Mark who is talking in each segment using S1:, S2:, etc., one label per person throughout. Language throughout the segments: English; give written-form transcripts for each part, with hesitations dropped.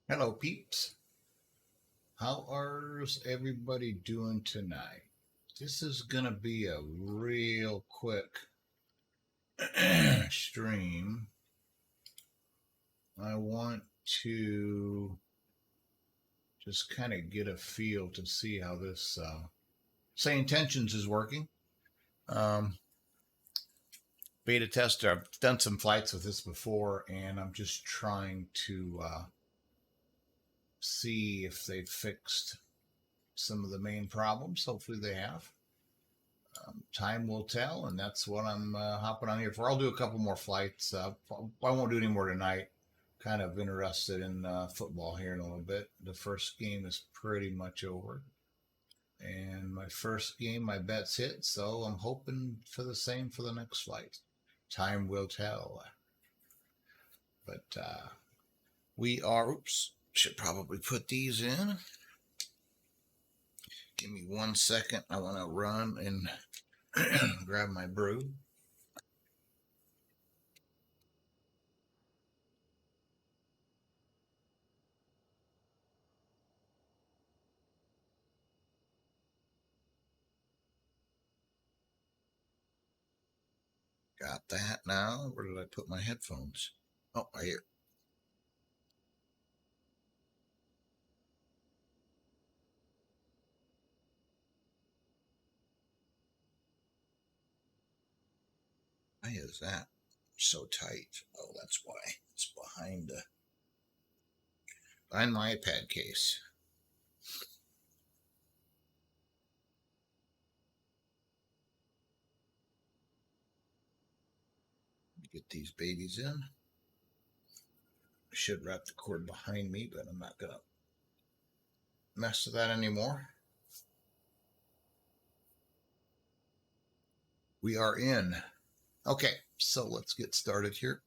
S1: Hello, peeps. How is everybody doing tonight? This is going to be a real quick stream. I want to just kind of get a feel to see how this Say Intentions is working. Um, Beta tester, I've done some flights with this before, and I'm just trying to see if they've fixed some of the main problems. Hopefully, they have. Time will tell, and that's what I'm hopping on here for. I'll do a couple more flights. I won't do any more tonight. Kind of interested in football here in a little bit. The first game is pretty much over, and my first game, my bets hit, so I'm hoping for the same for the next flight. Time will tell. But we are, oops, should probably put these in. Give me 1 second. I want to run and grab my brew. Got that now. Where did I put my headphones? Oh, right here. Why is that so tight? Oh, that's why. It's behind my iPad case. Get these babies in. I should wrap the cord behind me, but I'm not gonna mess with that anymore. We are in. Okay, so let's get started here.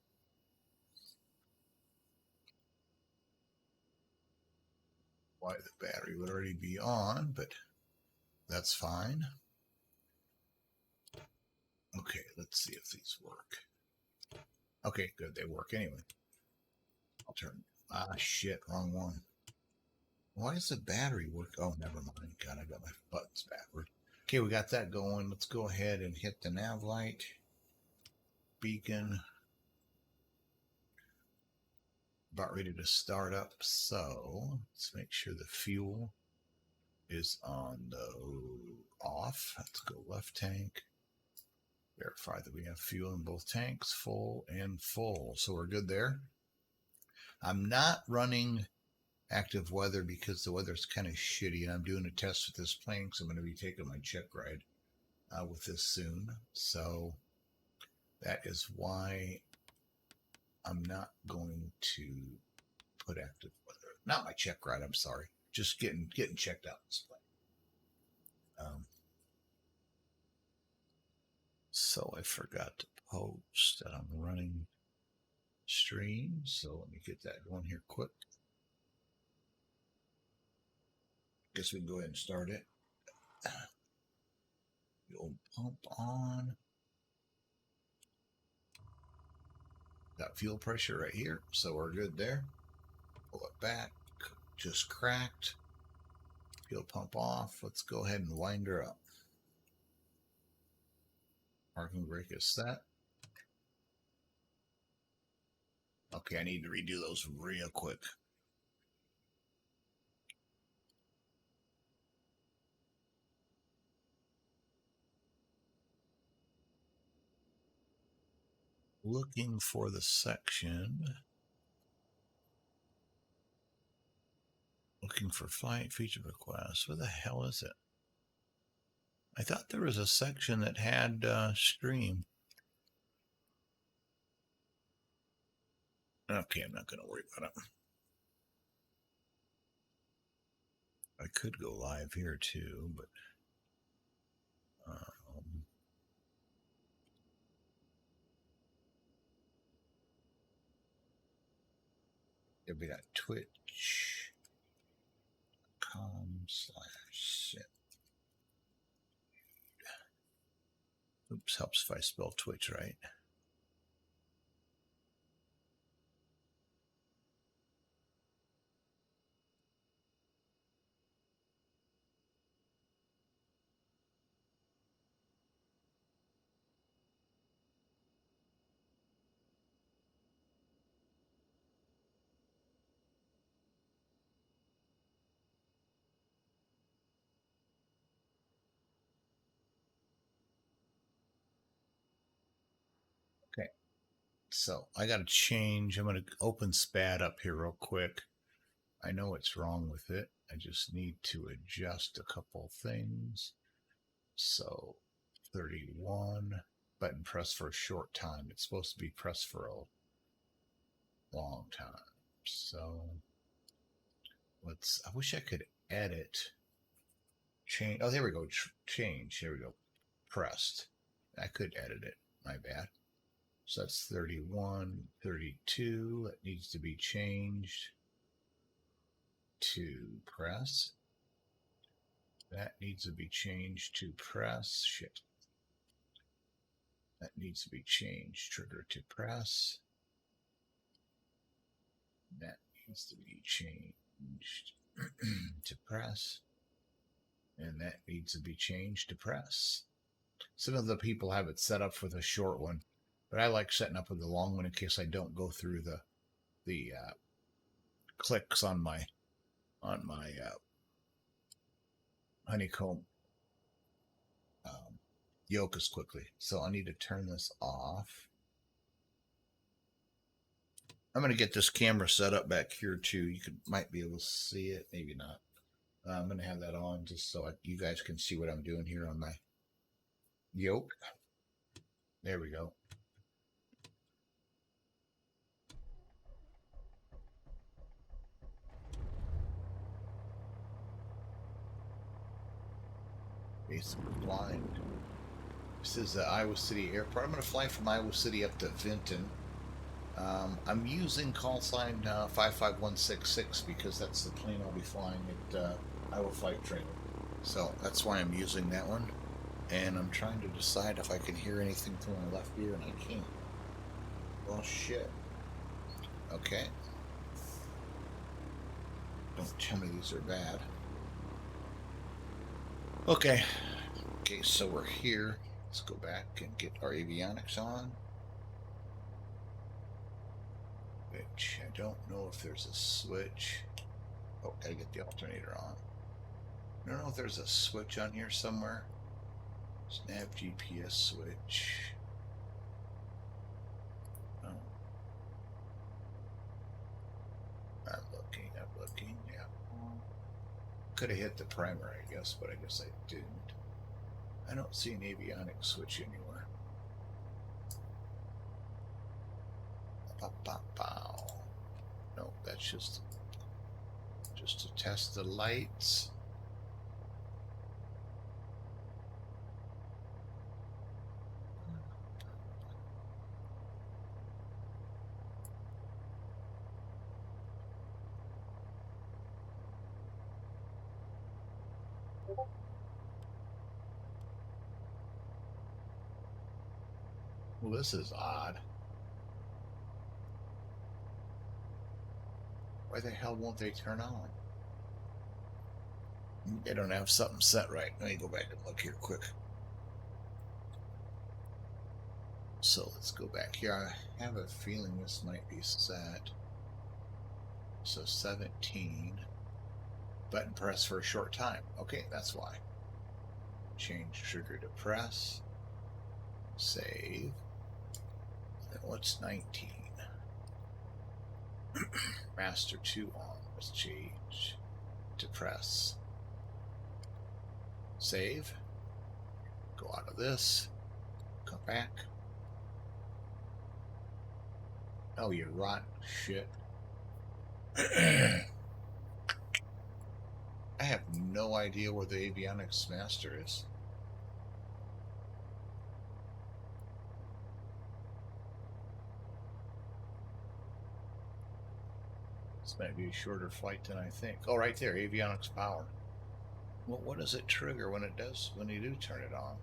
S1: Why the battery would already be on, but that's fine. Okay, let's see if these work. Okay, good, they work anyway. I'll turn. Ah, shit, wrong one. Why does the battery work? Oh, never mind. God, I got my buttons backward. Okay, we got that going. Let's go ahead and hit the nav light beacon. About ready to start up. So let's make sure the fuel is on the off. Let's go left tank. Verify that we have fuel in both tanks, full and full. So we're good there. I'm not running active weather because the weather's kind of shitty, and I'm doing a test with this plane because I'm going to be taking my check ride with this soon. So that is why I'm not going to put active weather. Not my check ride. I'm sorry. Just getting checked out this plane. So I forgot to post that I'm running stream. So let me get that going here quick. Guess we can go ahead and start it. The old pump on. Got fuel pressure right here, so we're good there. Pull it back, just cracked. Fuel pump off. Let's go ahead and wind her up. Parking brake is set. Okay, I need to redo those real quick. Looking for the section. Looking for flight feature requests. Where the hell is it? I thought there was a section that had stream. Okay, I'm not going to worry about it. I could go live here too, but it'll be that twitch.com/. Oops, helps if I spell Twitch right. So I got to change. I'm going to open SPAD up here real quick. I know what's wrong with it. I just need to adjust a couple things. So 31, button press for a short time. It's supposed to be pressed for a long time. So I wish I could edit, change. Oh, there we go. Change. There we go. Pressed. I could edit it. My bad. So that's 31, 32. That needs to be changed to press. That needs to be changed to press. Shit. That needs to be changed. Trigger to press. That needs to be changed to press. And that needs to be changed to press. Some of the people have it set up for the short one, but I like setting up with the long one in case I don't go through the clicks on my honeycomb yoke as quickly. So I need to turn this off. I'm going to get this camera set up back here too. You might be able to see it, maybe not. I'm going to have that on just so you guys can see what I'm doing here on my yoke. There we go. Basically flying. This is the Iowa City Airport. I'm going to fly from Iowa City up to Vinton. I'm using call sign 55166 because that's the plane I'll be flying at Iowa Flight Training. So that's why I'm using that one. And I'm trying to decide if I can hear anything through my left ear, and I can't. Well, shit. Okay. Don't tell me these are bad. Okay. Okay, so we're here. Let's go back and get our avionics on. Which I don't know if there's a switch. Oh, gotta get the alternator on. I don't know if there's a switch on here somewhere. Snap GPS switch. Oh. I'm looking, yeah. Could have hit the primer, I guess, but I guess I didn't. I don't see an avionics switch anywhere. No, that's just to test the lights. Well, this is odd. Why the hell won't they turn on? They don't have something set right. Let me go back and look here quick. So let's go back here. I have a feeling this might be set. So 17. Button press for a short time. Okay, that's why. Change trigger to press. Save. And what's 19? Master 2 on. Let's change to press. Save. Go out of this. Come back. Oh, you rotten shit. I have no idea where the avionics master is. This might be a shorter flight than I think. Oh, right there, avionics power. Well, what does it trigger when you do turn it on?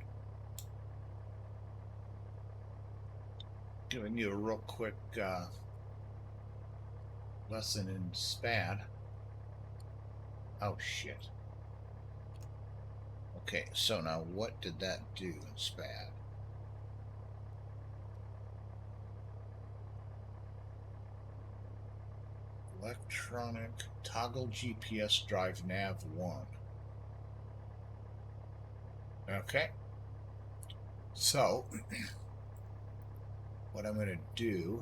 S1: Giving you a real quick lesson in SPAD. Oh, shit. Okay, so now what did that do in SPAD? Electronic toggle GPS drive nav 1. Okay. So what I'm going to do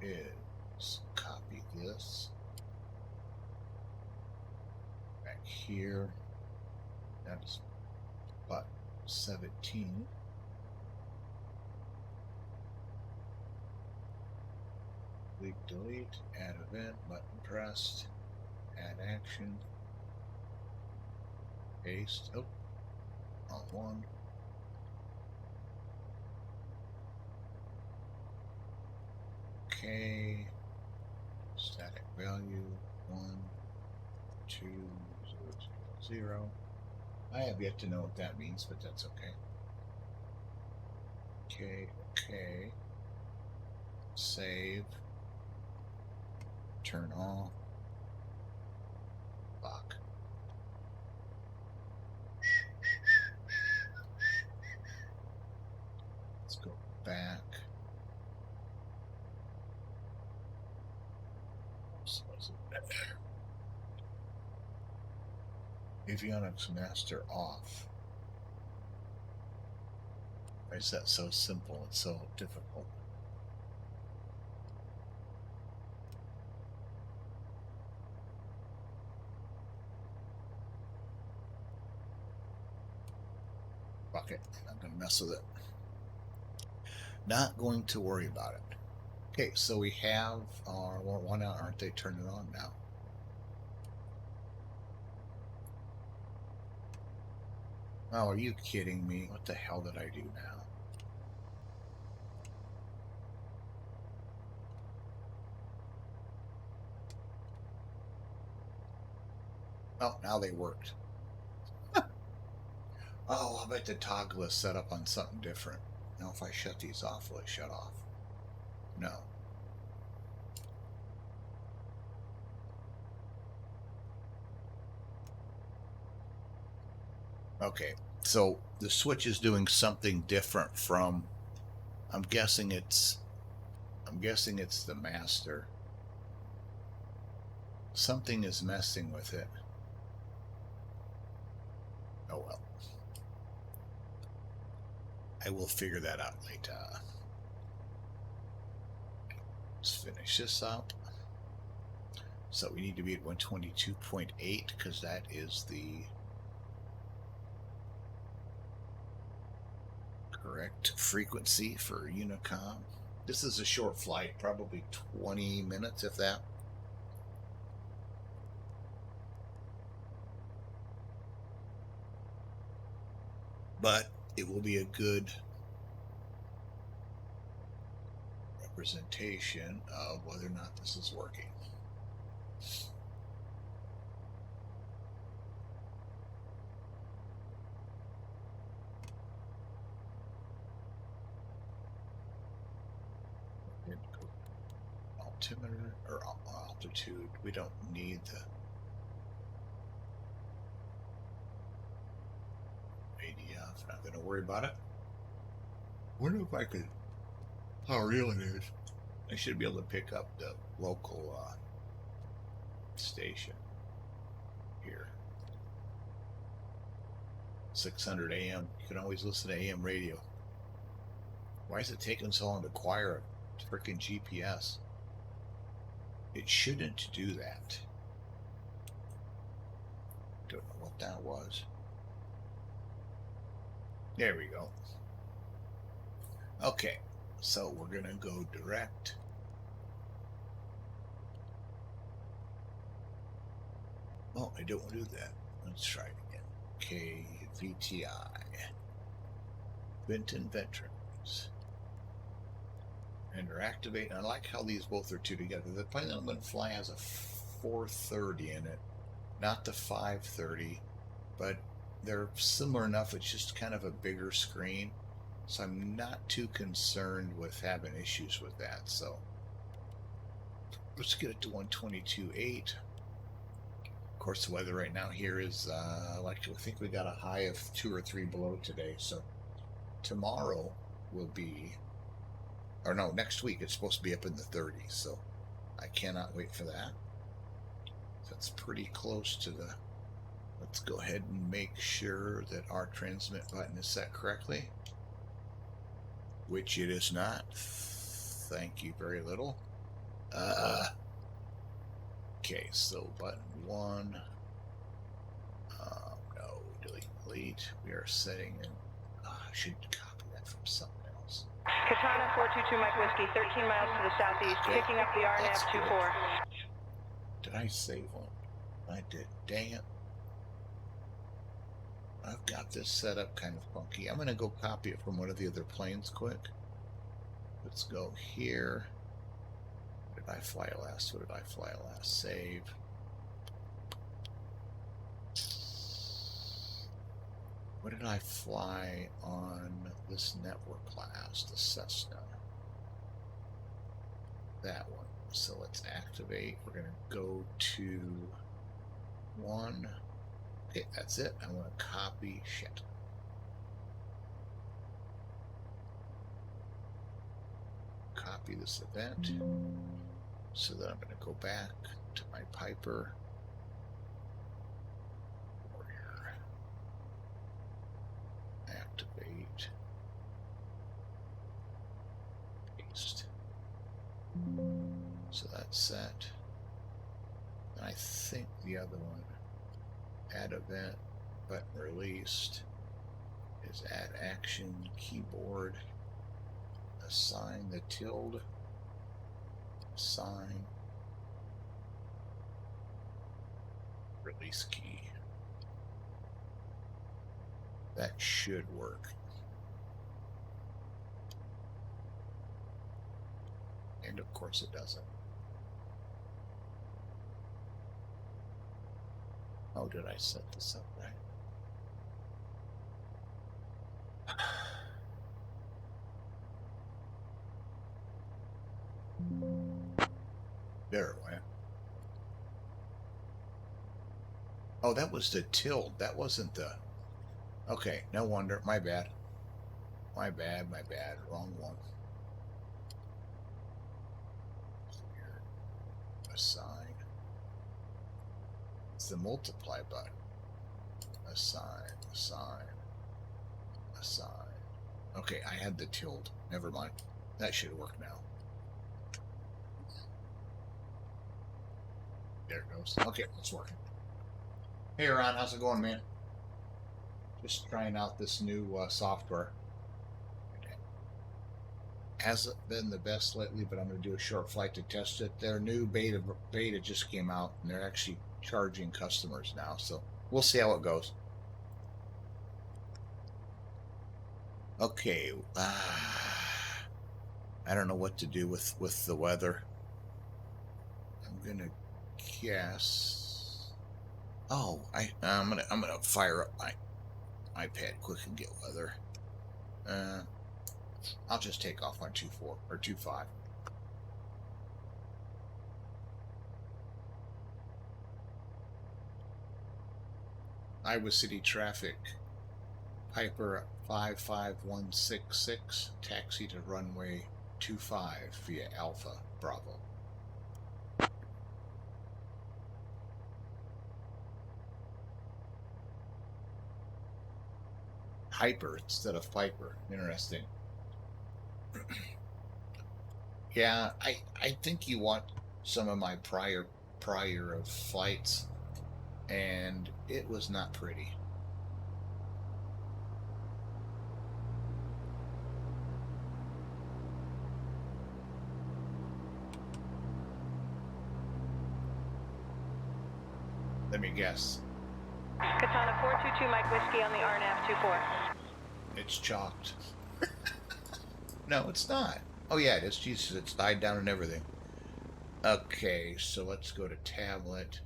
S1: is copy this back here. That's button 17. Delete, add event, button pressed, add action, paste. Oh, wrong one. Okay. Static value 1, 2, 0, 0, 0. I have yet to know what that means, but that's okay. Okay, okay. Save. Turn off. Lock. Let's go back. Avionics master off. Why is that so simple? It's so difficult. Fuck it. I'm not going to mess with it. Not going to worry about it. Okay, so we have our one out. Aren't they turning on now? Oh, are you kidding me? What the hell did I do now? Oh, now they worked. Oh, I bet the toggle is set up on something different. Now, if I shut these off, will it shut off? No. Okay, so the switch is doing something different from. I'm guessing it's the master. Something is messing with it. Oh well. I will figure that out later. Let's finish this up. So we need to be at 122.8 because that is the correct frequency for Unicom. This is a short flight, probably 20 minutes, if that. But it will be a good representation of whether or not this is working. Altimeter or altitude, we don't need the ADF. Not going to worry about it. Wonder if I could. How real it is. I should be able to pick up the local station here. 600 AM. You can always listen to AM radio. Why is it taking so long to acquire a freaking GPS? It shouldn't do that. Don't know what that was. There we go. Okay, so we're going to go direct. Oh, I don't want to do that. Let's try it again. KVTI. Benton Veterans. Enter activate. I like how these both are two together. The plane that I'm going to fly has a 430 in it, not the 530, but they're similar enough. It's just kind of a bigger screen, so I'm not too concerned with having issues with that. So let's get it to 122.8. Of course, the weather right now here is like I think we got a high of 2 or 3 below today. So tomorrow will be, or no, next week it's supposed to be up in the 30s. So I cannot wait for that. That's pretty close to the. Let's go ahead and make sure that our transmit button is set correctly. which it is not. Thank you very little. Okay, so button 1. No, delete. We are setting in. I should copy that from something else.
S2: Katana 422 Mike Whiskey, 13 miles to the southeast,
S1: Okay,
S2: picking up the RNAV 24.
S1: Did I save one? I did. Dang it. I've got this set up kind of funky. I'm going to go copy it from one of the other planes quick. Let's go here. What did I fly last? What did I fly last? Save. What did I fly on this network class? The Cessna. That one. So let's activate. We're going to go to 1. Okay, that's it. I'm going to copy. Shit. Copy this event so that I'm going to go back to my Piper. Warrior. Activate. Paste. So that's set. And I think the other one, add event, button released, is add action, keyboard, assign the tilde, assign, release key. That should work. And of course it doesn't. How did I set this up right? There it went. Oh, that was the tilde. That wasn't the... Okay, no wonder. My bad. My bad. Wrong one. Assign. It's the multiply button. Assign. Okay, I had the tilde. Never mind. That should work now. There it goes. Okay, it's working. Hey, Ron, how's it going, man? Just trying out this new software. Hasn't been the best lately, but I'm going to do a short flight to test it. Their new beta just came out, and they're actually charging customers now, so we'll see how it goes. Okay, I don't know what to do with the weather. I'm gonna guess. Oh, I'm gonna fire up my iPad quick and get weather. I'll just take off on 2.4 or 2.5. Iowa City traffic. Piper 55166, taxi to runway 25 via Alpha Bravo. Piper instead of Piper. Interesting. Yeah, I think you want some of my prior of flights, and it was not pretty. Let me guess.
S2: Katana 422 Mike Whiskey on the RNAV 24.
S1: It's chalked. No, it's not. Oh yeah, it is. Jesus, it's died down and everything. Okay, so let's go to tablet.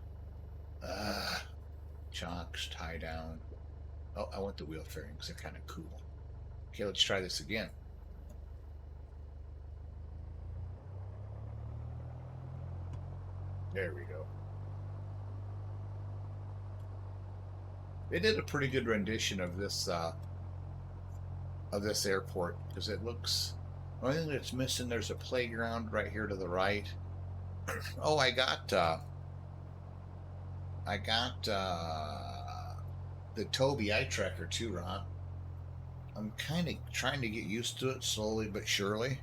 S1: Chocks, tie down. Oh, I want the wheel fairings. They're kind of cool. Okay, let's try this again. There we go. They did a pretty good rendition of this airport, because it looks. The only thing that's missing, there's a playground right here to the right. Oh, I got the Tobii eye tracker too, Ron. I'm kind of trying to get used to it slowly but surely.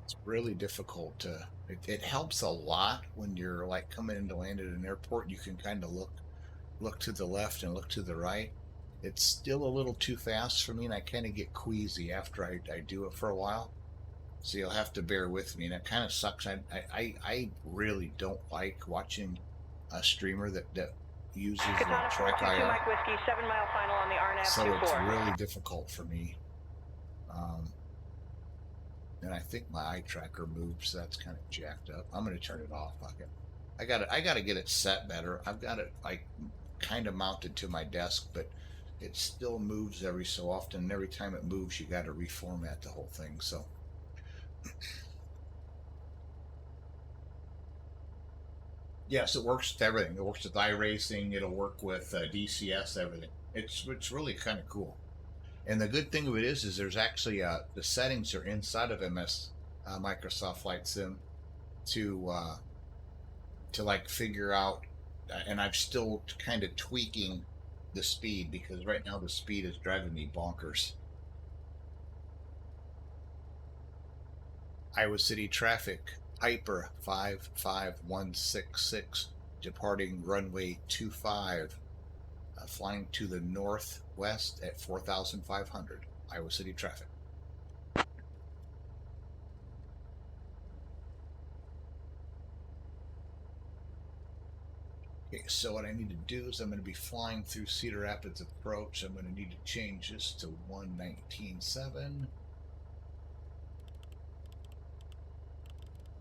S1: It's really difficult to. It helps a lot when you're like coming into land at an airport. You can kind of look to the left and look to the right. It's still a little too fast for me, and I kind of get queasy after I do it for a while. So you'll have to bear with me, and it kind of sucks. I really don't like watching a streamer that uses the
S2: Katana
S1: track
S2: 422
S1: IR.
S2: Mike Whiskey, 7 mile final on the RNAV
S1: So it's
S2: 24.
S1: really difficult for me. And I think my eye tracker moved, so that's kind of jacked up. I'm going to turn it off. I got to get it set better. I've got it like kind of mounted to my desk, but it still moves every so often. And every time it moves, you got to reformat the whole thing. So yes, it works with everything. It works with iRacing. It'll work with DCS, everything. It's really kind of cool. And the good thing of it is there's actually the settings are inside of Microsoft Flight Sim to like figure out. And I'm still kind of tweaking the speed because right now the speed is driving me bonkers. Iowa City traffic, Piper 55166, departing runway 25, flying to the northwest at 4,500. Iowa City traffic. Okay, so what I need to do is I'm going to be flying through Cedar Rapids approach. I'm going to need to change this to 119.7.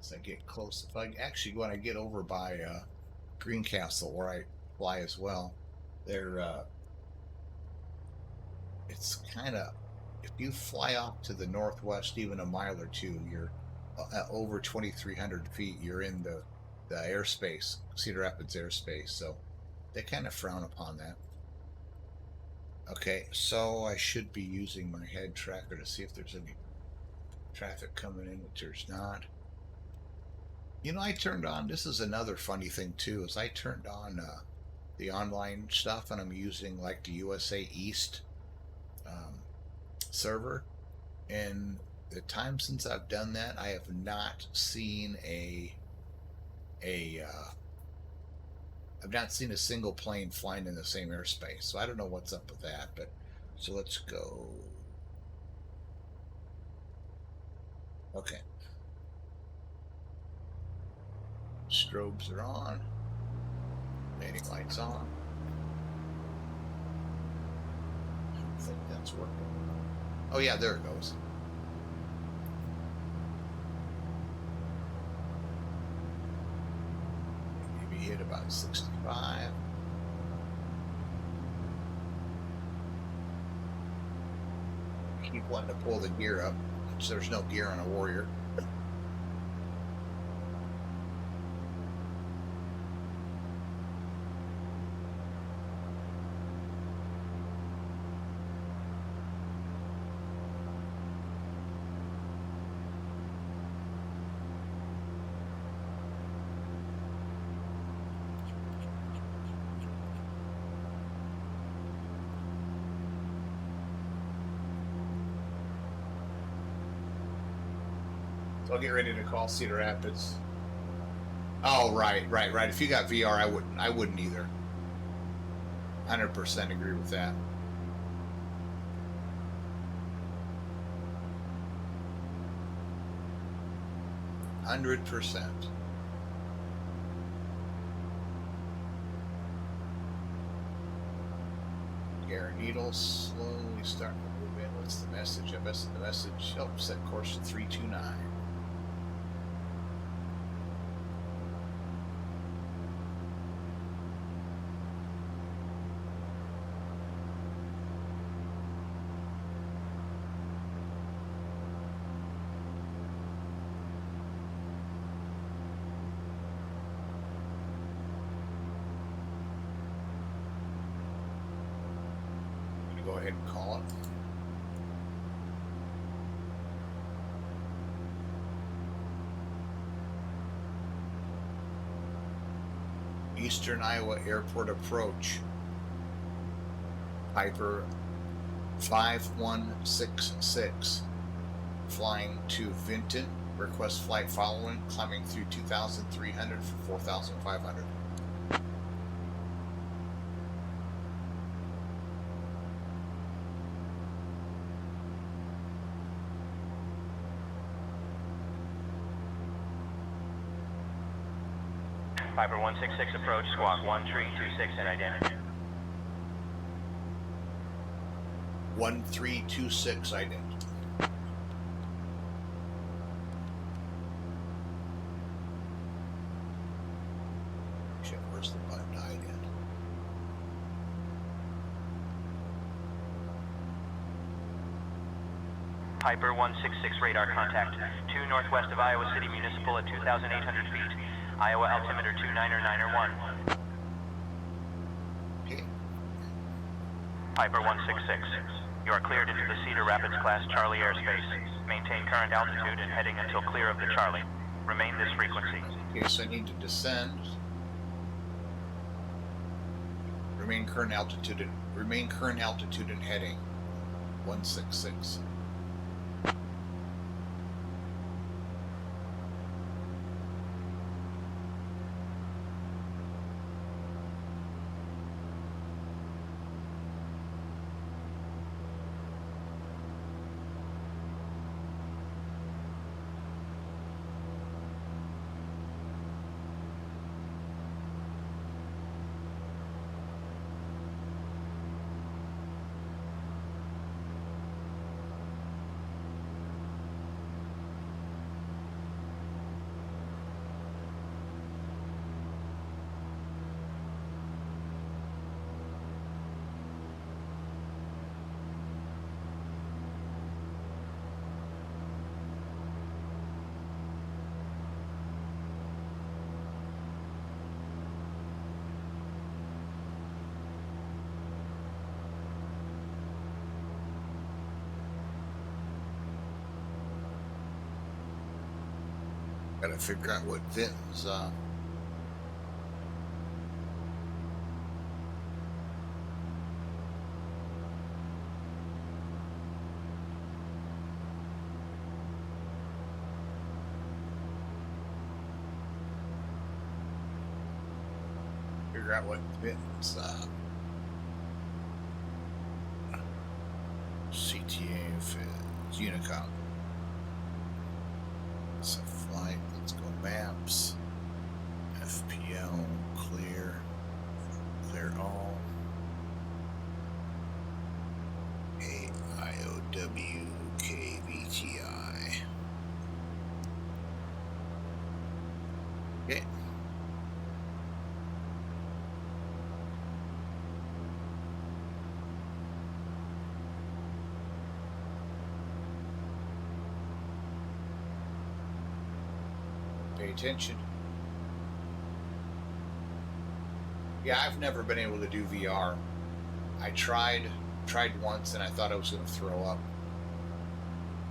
S1: As I get close, if I actually when I get over by Greencastle where I fly as well, there it's kind of if you fly off to the northwest even a mile or two, you're over 2,300 feet. You're in the airspace, Cedar Rapids airspace. So they kind of frown upon that. Okay, so I should be using my head tracker to see if there's any traffic coming in, which there's not. You know, I turned on, this is another funny thing too, is I turned on the online stuff and I'm using like the USA East um, server. And the time since I've done that, I have not seen a I've not seen a single plane flying in the same airspace. So I don't know what's up with that, but so let's go. Okay. Strobes are on. Landing lights on. I don't think that's working. Oh yeah, there it goes. Maybe hit about 65. Keep wanting to pull the gear up, which there's no gear on a Warrior. So I'll get ready to call Cedar Rapids. Oh, right. If you got VR, I wouldn't either. 100% agree with that. %. Garen Needles slowly starting to move in. What's the message? I missed the message. Oh, set course to 329. Go ahead and call it. Eastern Iowa Airport approach. Piper 5166. Flying to Vinton. Request flight following. Climbing through 2,300 for 4,500.
S3: Piper 166 approach, squawk 1326 and identity.
S1: 1326 identity. Shit, where's the button to hide in?
S3: Piper 166 radar contact. 2 northwest of Iowa City Municipal at 2,800 feet. Iowa altimeter 299er1.
S1: Okay.
S3: Piper 166. You are cleared into the Cedar Rapids class Charlie airspace. Maintain current altitude and heading until clear of the Charlie. Remain this frequency.
S1: Okay, so I need to descend. Remain current altitude and heading. 166. Gotta figure out what Vinton's CTA is Unicom. It's a flight. Let's go maps. FPL clear. Clear all. AIOW KVTI. Okay. Pay attention. Yeah, I've never been able to do VR. I tried once and I thought I was going to throw up.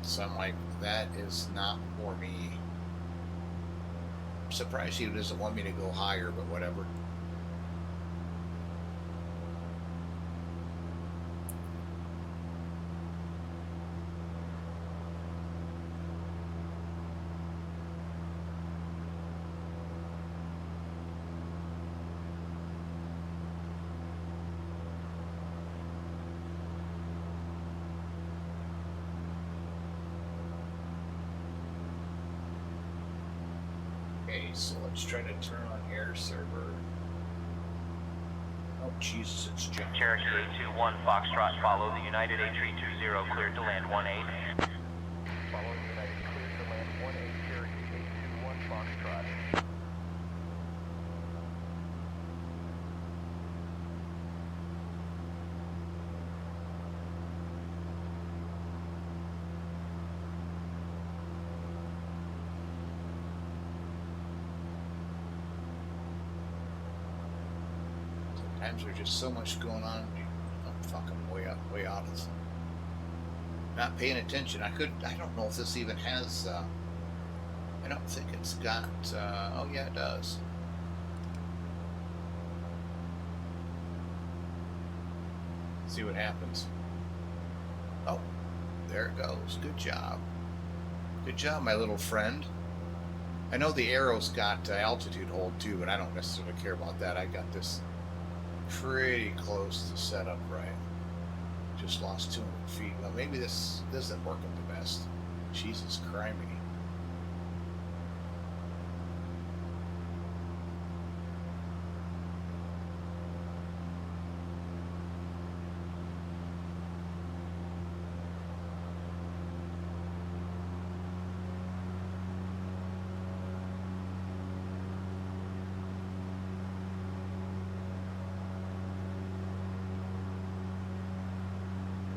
S1: So I'm like, that is not for me. I'm surprised he doesn't want me to go higher, but whatever. Okay, so let's try to turn on air server. Oh, Jesus, it's jumping.
S3: Cherokee 821 Foxtrot, follow the United A320, cleared to land 18. Following United, cleared to land 18, Cherokee 821 Foxtrot.
S1: Sometimes there's just so much going on. I'm fucking way out of not paying attention. I don't know if this even has. I don't think it's got. Oh yeah, it does. See what happens. Oh, there it goes. Good job. Good job, my little friend. I know the arrow's got altitude hold too, but I don't necessarily care about that. I got this pretty close to set up right. Just lost 200 feet. Well, maybe this isn't working the best. Jesus criminy.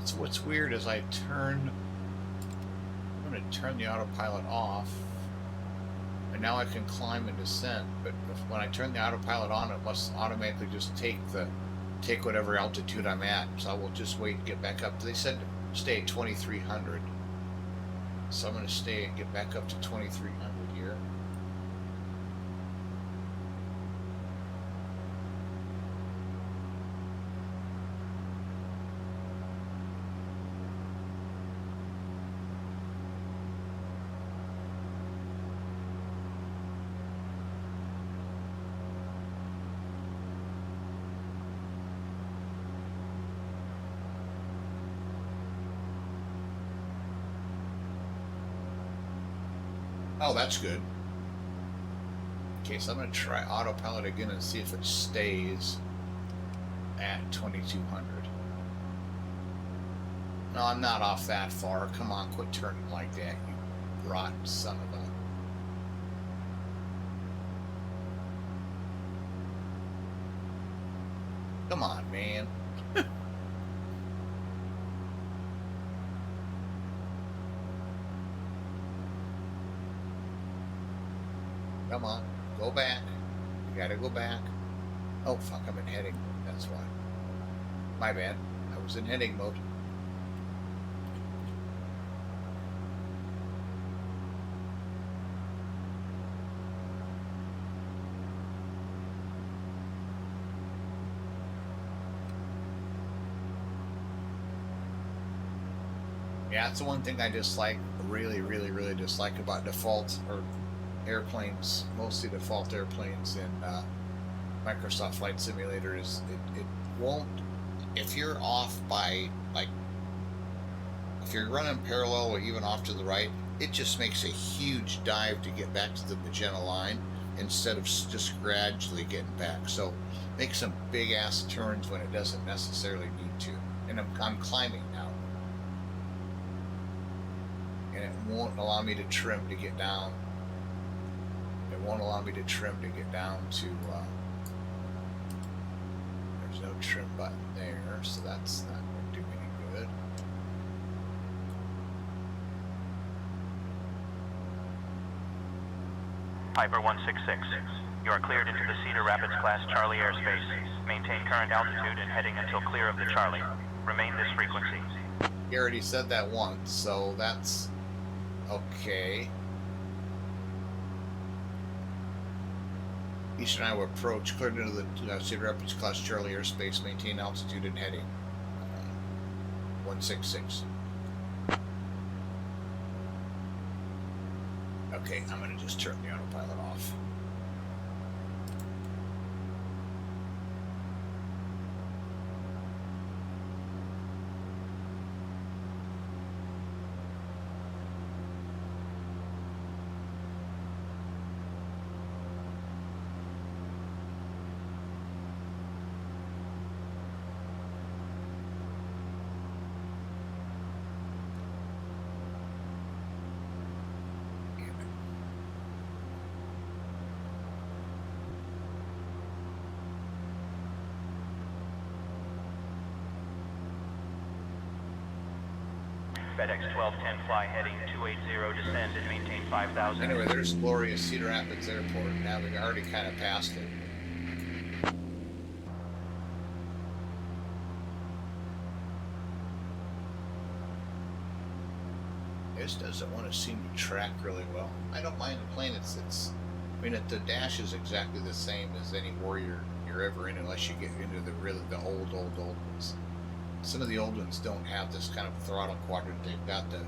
S1: So what's weird is I'm going to turn the autopilot off, and now I can climb and descend. But when I turn the autopilot on, it must automatically just take whatever altitude I'm at. So I will just wait and get back up. They said stay at 2,300, so I'm going to stay and get back up to 2,300 here. Oh, that's good. Okay, so I'm going to try autopilot again and see if it stays at 2,200. No, I'm not off that far. Come on, quit turning like that, you rotten son of a... Come on, man. Come on, go back. You gotta go back. Oh, fuck, I'm in heading mode, that's why. My bad. I was in heading mode. Yeah, that's the one thing I dislike, really dislike about default or airplanes, mostly default airplanes in Microsoft Flight Simulator is it won't, if you're off by, like, if you're running parallel or even off to the right, it just makes a huge dive to get back to the magenta line instead of just gradually getting back. So make some big ass turns when it doesn't necessarily need to. And I'm climbing now, and it won't allow me to trim to get down. It won't allow me to trim to get down to, there's no trim button there, so that's not going to do any good.
S3: Piper 166, you are cleared into the Cedar Rapids Class Charlie airspace. Maintain current altitude and heading until clear of the Charlie. Remain this frequency.
S1: You already said that once, so that's okay. Eastern Iowa approach, cleared into the Cedar Rapids Class Charlie airspace, maintain altitude and heading. 166. Okay, I'm going to just turn the autopilot off.
S3: FedEx 1210 fly heading 280, descend and maintain 5,000.
S1: Anyway, there's glorious Cedar Rapids Airport. Now we've already kind of passed it. This doesn't want to seem to track really well. I don't mind the plane. It's I mean, the dash is exactly the same as any Warrior you're ever in, unless you get into the old ones. some of the old ones don't have this kind of throttle quadrant. They've got the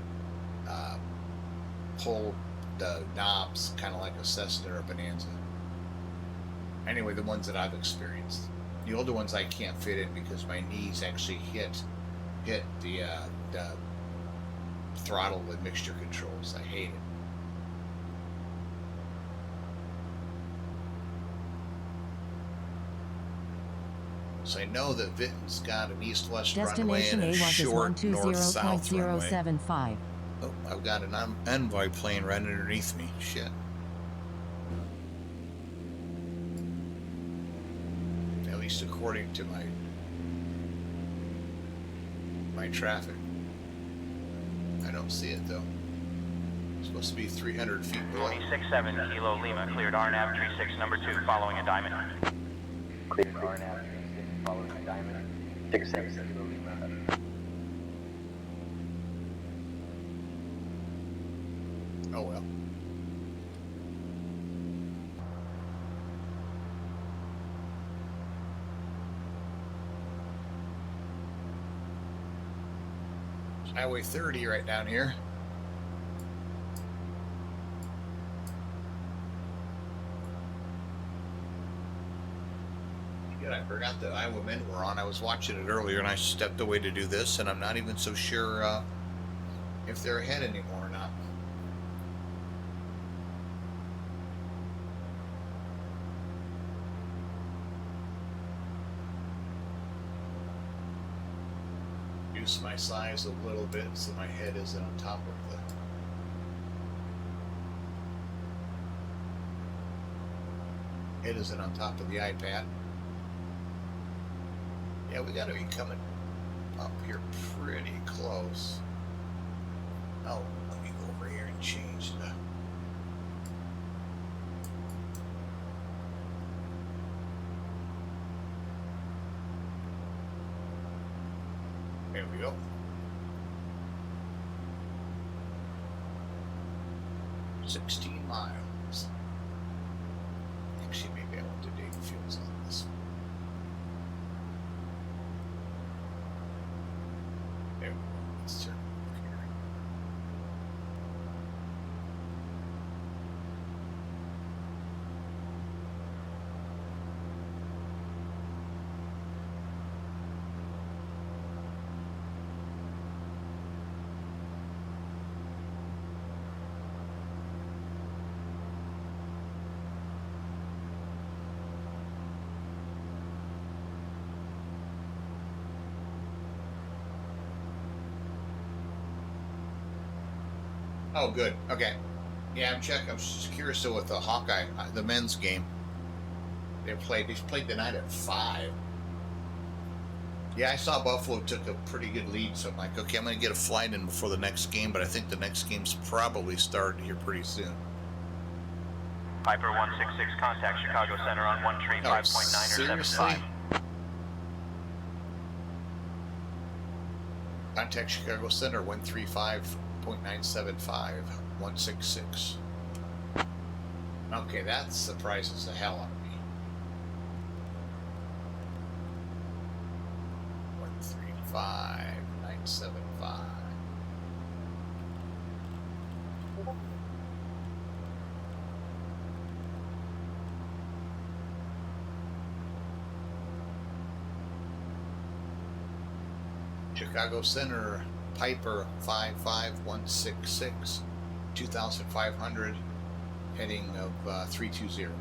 S1: pull the knobs kind of like a Cessna or a Bonanza. Anyway, the ones that I've experienced. The older ones I can't fit in because my knees actually hit the throttle with mixture controls. I hate it. So I know that Vinton's got an east-west runway and a short north-south runway. Oh, I've got an envoy plane right underneath me. Shit. At least according to my traffic. I don't see it though. It's supposed to be 300 feet below.
S3: 26-7 Kilo Lima cleared RNAV 36 number 2 following a diamond.
S4: Cleared RNAV 36 following a diamond. 6-7 Kilo Lima.
S1: Oh well. Highway 30 right down here. Good, I forgot that Iowa men were on. I was watching it earlier and I stepped away to do this, and I'm not even so sure if they're ahead anymore or not. Reduce my size a little bit so my head isn't on top of the iPad. Yeah, we gotta be coming up here pretty close. Oh, let me go over here and change the there we go. 16 miles. Actually, maybe I want to date fuels on this one. There we go. Let's turn over here. Oh, good. Okay. Yeah, I'm checking. I'm just curious though with the Hawkeye, the men's game. They played the night at 5. Yeah, I saw Buffalo took a pretty good lead, so I'm like, okay, I'm going to get a flight in before the next game, but I think the next game's probably starting here pretty soon.
S3: Piper 166, contact Chicago Center on 135.9 or 75.
S1: Contact Chicago Center 135.975 166. Okay, that surprises the hell out of me. 135.975. Chicago Center, Piper 55166, 2,500, heading of 320.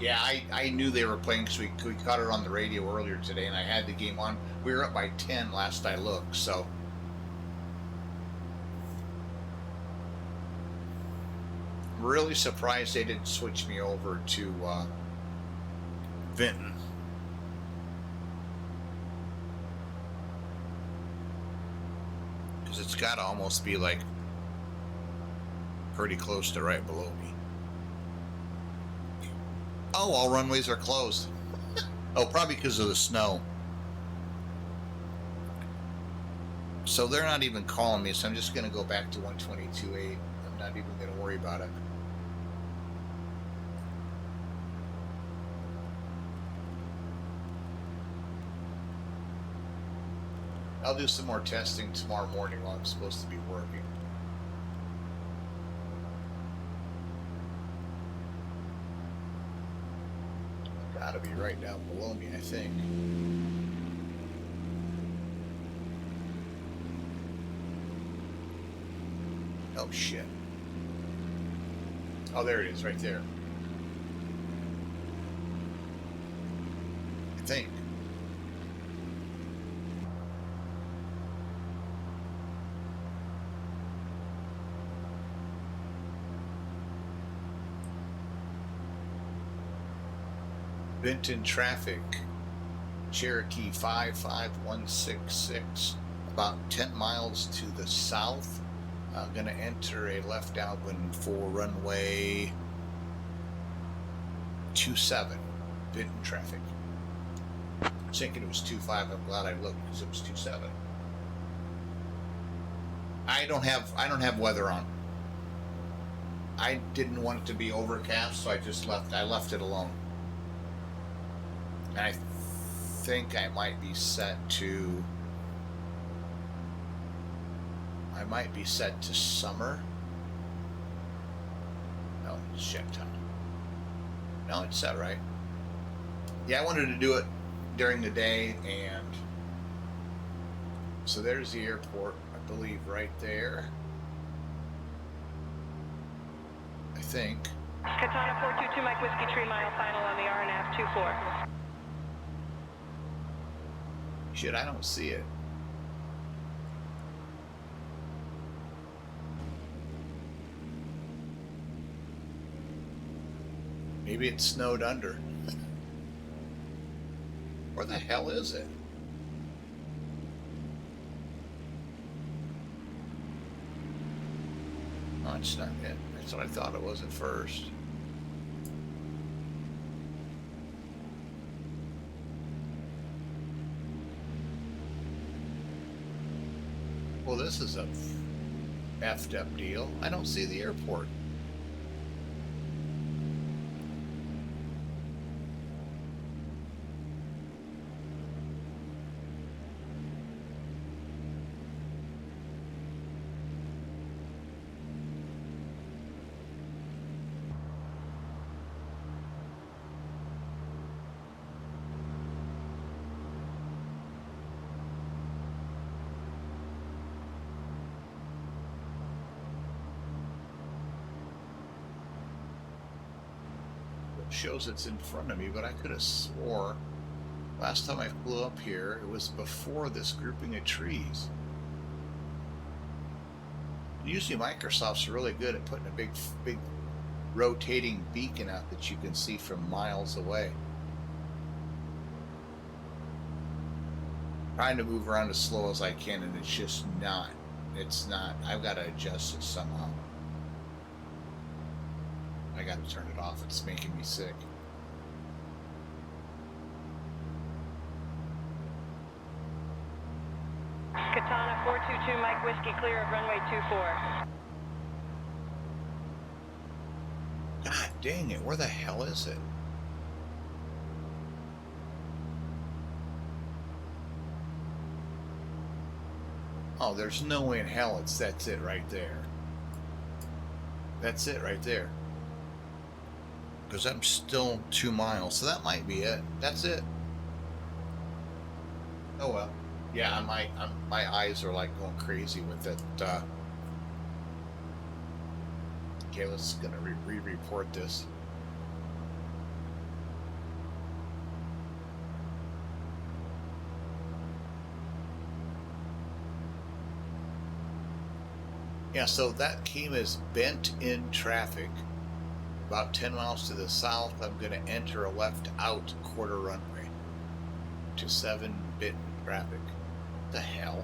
S1: Yeah, I knew they were playing because we caught it on the radio earlier today, and I had the game on. We were up by 10 last I looked, so. Really surprised they didn't switch me over to Vinton. Because it's got to almost be like pretty close to right below me. Oh, all runways are closed. Oh, probably because of the snow. So they're not even calling me, so I'm just going to go back to 122.8. I'm not even going to worry about it. I'll do some more testing tomorrow morning while I'm supposed to be working. Gotta be right down below me, I think. Oh, shit. Oh, there it is, right there. I think. Benton traffic, Cherokee 55166, about 10 miles to the south. Going to enter a left outwind for runway 27, Benton traffic. I was thinking it was 25. I'm glad I looked because it was 27. I don't have weather on. I didn't want it to be overcast, so I left it alone. And I think I might be set to summer. No, it's check time. No, it's set right. Yeah, I wanted to do it during the day, and so there's the airport, I believe, right there. I think.
S2: Katana 422 Mike Whiskey 3 mile final on the RNAV 24.
S1: Shit, I don't see it. Maybe it snowed under. Where the hell is it? Oh, it's not it. That's what I thought it was at first. Well, this is a effed up deal. I don't see the airport. Shows it's in front of me, but I could have swore last time I flew up here it was before this grouping of trees. Usually Microsoft's really good at putting a big rotating beacon out that you can see from miles away. Trying to move around as slow as I can, and it's just not. It's not. I've got to adjust it somehow. I got to turn it off. It's making me sick.
S2: Katana 422 Mike Whiskey clear of runway 24.
S1: God dang it, where the hell is it? Oh, there's no way in hell that's it right there. That's it right there. Because I'm still 2 miles, so that might be it. That's it. Oh well. Yeah, my eyes are like going crazy with it. Okay, let's gonna re-report this. Yeah, so that came as bent in traffic. About 10 miles to the south, I'm going to enter a left out quarter runway to 7 bit traffic. What the hell?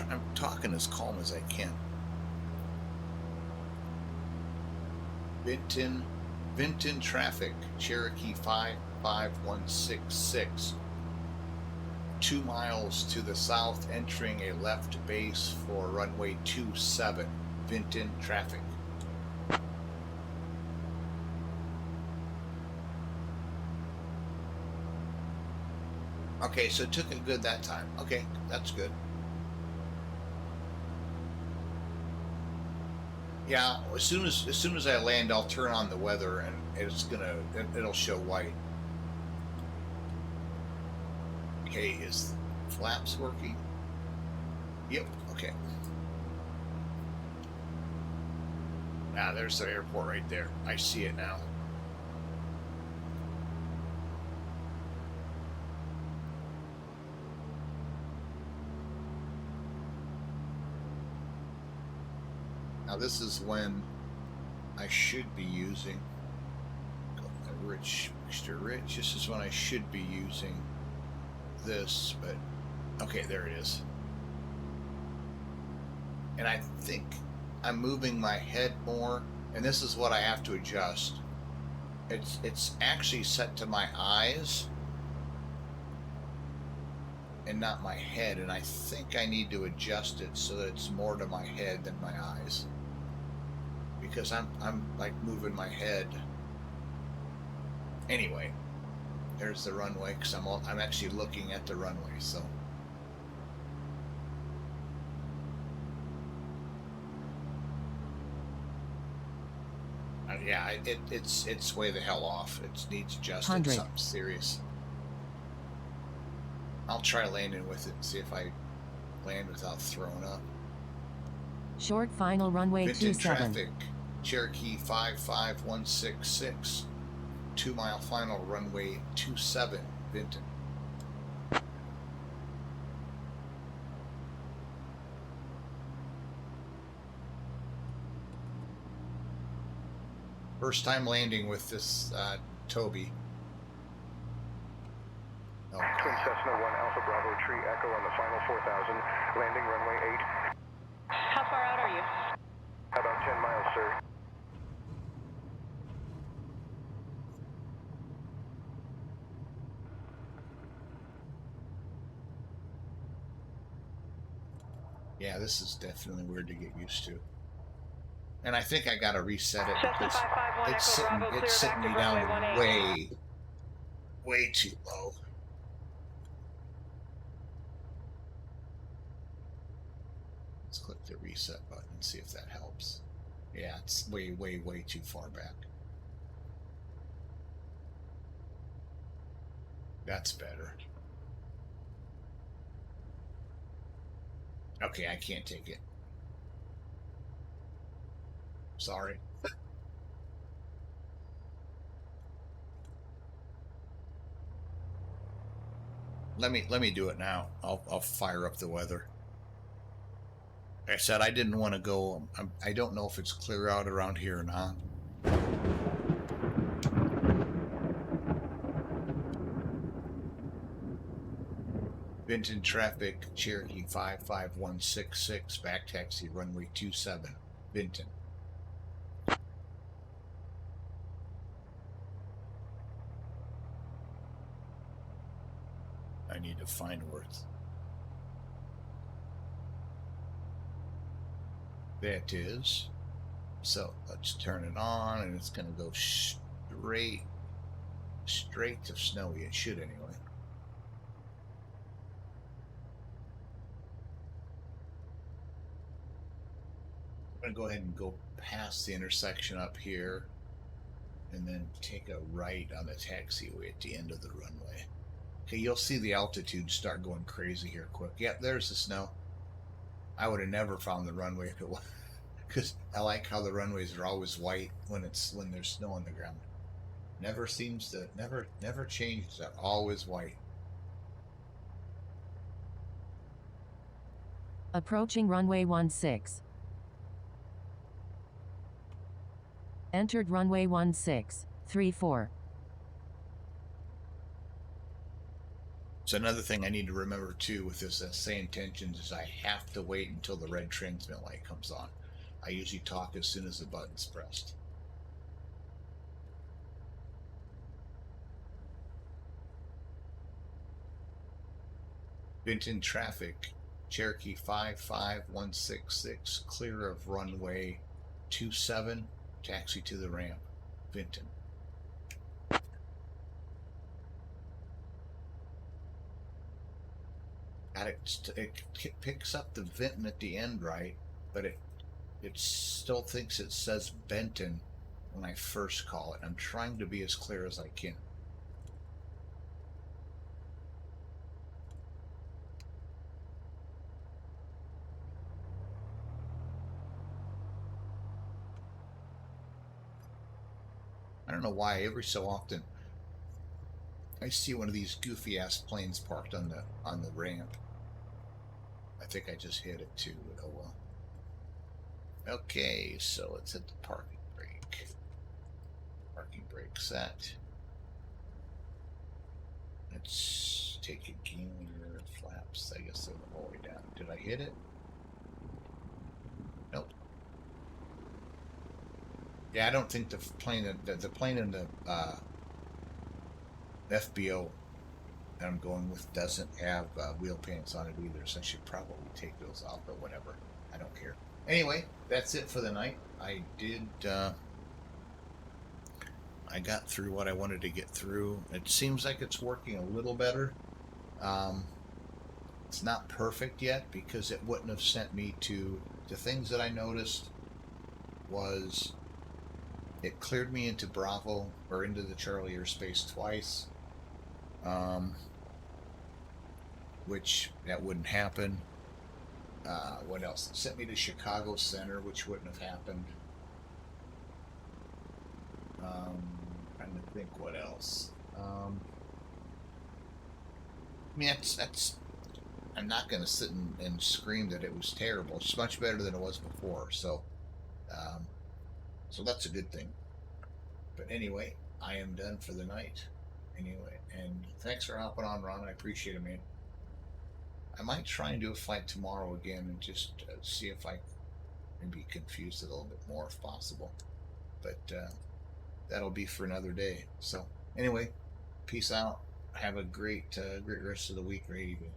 S1: I'm talking as calm as I can. Vinton traffic, Cherokee 55166. 2 miles to the south, entering a left base for runway 27, Vinton traffic. Okay, so it took it good that time. Okay, that's good. Yeah, as soon as I land, I'll turn on the weather and it'll show white. Okay, is flaps working? Yep. Okay. Ah, there's the airport right there. I see it now. Now this is when I should be using rich, extra rich. This is when I should be using this, but okay, there it is. And I think I'm moving my head more, and this is what I have to adjust. It's actually set to my eyes and not my head, and I think I need to adjust it so that it's more to my head than my eyes, because I'm like moving my head. Anyway, there's the runway, because I'm actually looking at the runway. So yeah, it's way the hell off. It needs adjusting.
S5: 100.
S1: Something serious. I'll try landing with it and see if I land without throwing up.
S5: Short final runway
S1: Vinton
S5: 27.
S1: traffic, Cherokee 55166, 2 mile final runway 27, Vinton. First time landing with this Toby. Oh,
S6: Twin Cessna 1 Alpha Bravo Tree Echo on the final 4,000, landing runway 8.
S2: How far out are you?
S6: About 10 miles, sir.
S1: yeah, this is definitely weird to get used to. And I think I gotta reset it
S2: Cessna
S1: because
S2: 551
S1: it's
S2: Echo
S1: sitting,
S2: Bravo,
S1: it's
S2: clear
S1: sitting
S2: back
S1: me
S2: to
S1: down
S2: runway 18.
S1: way too low. Let's click the reset button and see if that helps. Yeah, it's way too far back. That's better. Okay, I can't take it. Sorry. Let me do it now. I'll fire up the weather. Like I said, I didn't want to go. I don't know if it's clear out around here or not. Vinton traffic, Cherokee 55166, back taxi runway 27, Vinton. I need to find where it's. That is. So let's turn it on, and it's going to go straight to snowy. It should anyway. I'm going to go ahead and go past the intersection up here and then take a right on the taxiway at the end of the runway. Okay, you'll see the altitude start going crazy here quick. Yep, there's the snow. I would have never found the runway if it was, because I like how the runways are always white when there's snow on the ground. Never changes. They're always white.
S5: Approaching runway 16. Entered runway 1634.
S1: So another thing I need to remember too with this SayIntentions is I have to wait until the red transmit light comes on. I usually talk as soon as the button's pressed. Vinton traffic, Cherokee 55166, clear of runway 27, taxi to the ramp, Vinton. and it picks up the Vinton at the end right, but it still thinks it says Benton when I first call it. I'm trying to be as clear as I can. I don't know why every so often I see one of these goofy ass planes parked on the ramp. I think I just hit it too, but oh well. Okay, so let's hit the parking brake. Parking brake set. Let's take a gear, flaps. I guess they're all the way down. Did I hit it? Nope. Yeah, I don't think the plane in the FBO that I'm going with doesn't have wheel pants on it either, so I should probably take those off, but whatever. I don't care. Anyway, that's it for the night. I got through what I wanted to get through. It seems like it's working a little better. It's not perfect yet because it wouldn't have sent me to the things that I noticed was it cleared me into Bravo or into the Charlie airspace twice, which that wouldn't happen. What else? It sent me to Chicago Center, which wouldn't have happened. Trying to think what else. I mean, that's. I'm not going to sit and scream that it was terrible. It's much better than it was before. So that's a good thing. But anyway, I am done for the night. Anyway, and thanks for hopping on, Ron. I appreciate it, man. I might try and do a flight tomorrow again and just see if I can be confused a little bit more if possible. But that'll be for another day. So anyway, peace out. Have a great rest of the week or evening.